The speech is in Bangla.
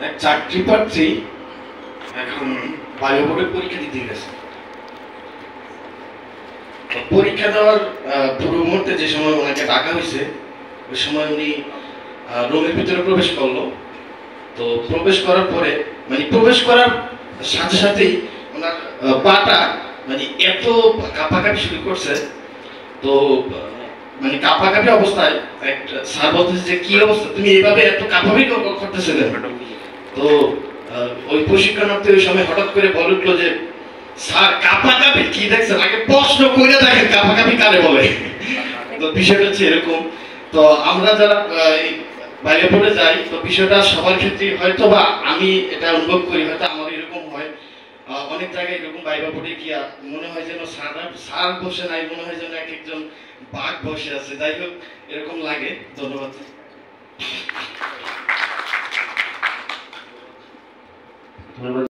এক চাকরি প্রার্থী এখন বায়ু বোর্ডের পরীক্ষা দিতে গেছে। পরীক্ষা দেওয়ার পূর্ব মুহূর্তে যে সময় ওনাকে ডাকা হয়েছে ওই সময় উনি রুমের ভিতরে প্রবেশ করলো। তো প্রবেশ করার পরে মানে প্রবেশ করার সাথে সাথেই ওনার পাটা মানে এত কাঁপাকাঁপি শুরু করছে। তো মানে কাঁপাকাঁপি অবস্থায় একটা স্যার বলতেছে যে কি অবস্থা, তুমি এইভাবে এত কাঁপাকাঁপি করতেছে কেন? তো ওই প্রশিক্ষণার্থী ওই সময় হঠাৎ করে বলে উঠলো যে স্যার কাঁপাকাঁপি কি দেখছেন, আগে প্রশ্ন করে দেখেন কাঁপাকাঁপি কারে বলে। তো বিষয়টা হচ্ছে এরকম। তো আমরা যারা বাইরে পড়ে যাই তো বিষয়টা সবার ক্ষেত্রে হয়তো বা আমি এটা অনুভব করি, হয়তো আমার এরকম হয় অনেক জায়গায় এরকম বাইরে পড়ে গিয়া মনে হয় যেন স্যার বসে নাই, মনে হয় যেন এক একজন বাঘ বসে আছে। যাই হোক এরকম লাগে। ধন্যবাদ।